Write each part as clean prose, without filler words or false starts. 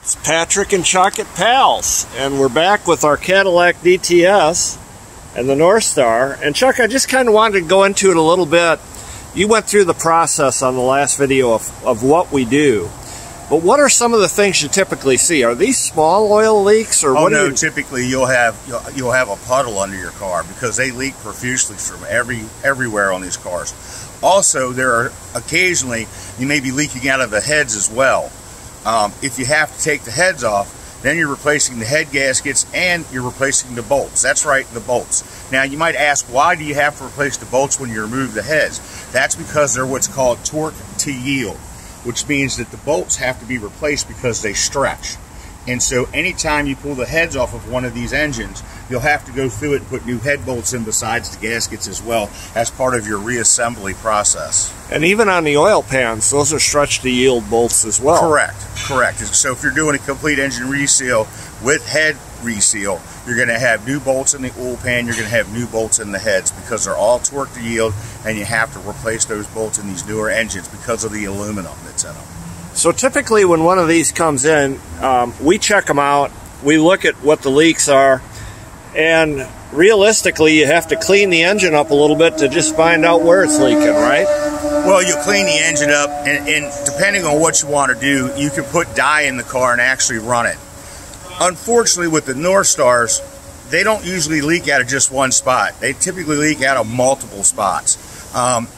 It's Patrick and Chuck at Pals, and we're back with our Cadillac DTS and the Northstar. And Chuck, I just kind of wanted to go into it a little bit. You went through the process on the last video of what we do, but what are some of the things you typically see? Are these small oil leaks, or what? No, typically you'll have a puddle under your car because they leak profusely from everywhere on these cars. Also, there are occasionally you may be leaking out of the heads as well. If you have to take the heads off, then you're replacing the head gaskets and you're replacing the bolts. That's right, the bolts. Now you might ask, why do you have to replace the bolts when you remove the heads? That's because they're what's called torque to yield, which means that the bolts have to be replaced because they stretch. And so anytime you pull the heads off of one of these engines, you'll have to go through it and put new head bolts in besides the gaskets as well as part of your reassembly process. And even on the oil pans, those are stretch to yield bolts as well. Correct. So if you're doing a complete engine reseal with head reseal, you're going to have new bolts in the oil pan, you're going to have new bolts in the heads because they're all torque to yield, and you have to replace those bolts in these newer engines because of the aluminum that's in them. So typically when one of these comes in, we check them out, we look at what the leaks are, and realistically you have to clean the engine up a little bit to just find out where it's leaking, right? Well, you'll clean the engine up, and depending on what you want to do, you can put dye in the car and actually run it. Unfortunately, with the Northstars, they don't usually leak out of just one spot. They typically leak out of multiple spots.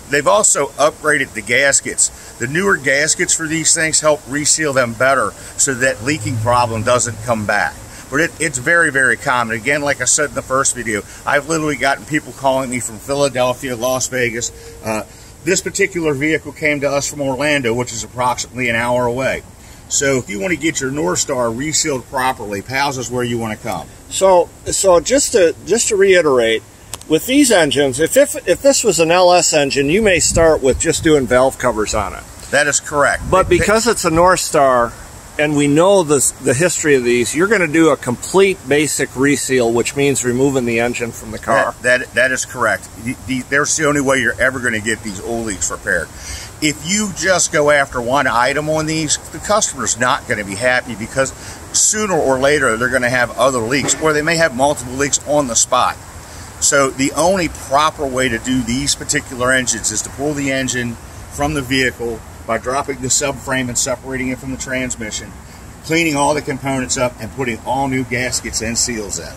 They've also upgraded the gaskets. The newer gaskets for these things help reseal them better so that leaking problem doesn't come back. But it's very, very common. Again, like I said in the first video, I've literally gotten people calling me from Philadelphia, Las Vegas. This particular vehicle came to us from Orlando, which is approximately an hour away. So if you want to get your Northstar resealed properly, Pals is where you want to come. So just to reiterate, with these engines, if this was an LS engine, you may start with just doing valve covers on it. That is correct. But because it's a Northstar, and we know the history of these, you're going to do a complete basic reseal, which means removing the engine from the car. That is correct. There's the only way you're ever going to get these oil leaks repaired. If you just go after one item on these, the customer's not going to be happy because sooner or later they're going to have other leaks, or they may have multiple leaks on the spot. So the only proper way to do these particular engines is to pull the engine from the vehicle by dropping the subframe and separating it from the transmission, cleaning all the components up, and putting all new gaskets and seals in.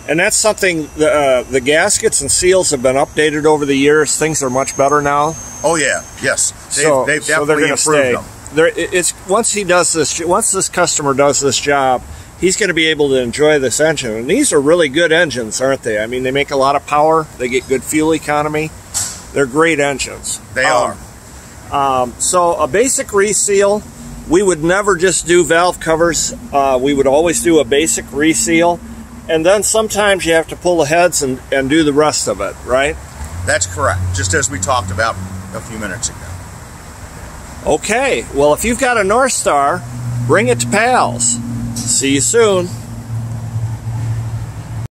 And that's something, the gaskets and seals have been updated over the years. Things are much better now. Oh yeah, yes. They've definitely improved them. Once this customer does this job, he's going to be able to enjoy this engine. And these are really good engines, aren't they? I mean, they make a lot of power. They get good fuel economy. They're great engines. They are. So a basic reseal, we would never just do valve covers. We would always do a basic reseal. And then sometimes you have to pull the heads and do the rest of it, right? That's correct, just as we talked about a few minutes ago. Okay, well, if you've got a Northstar, bring it to Pals. See you soon.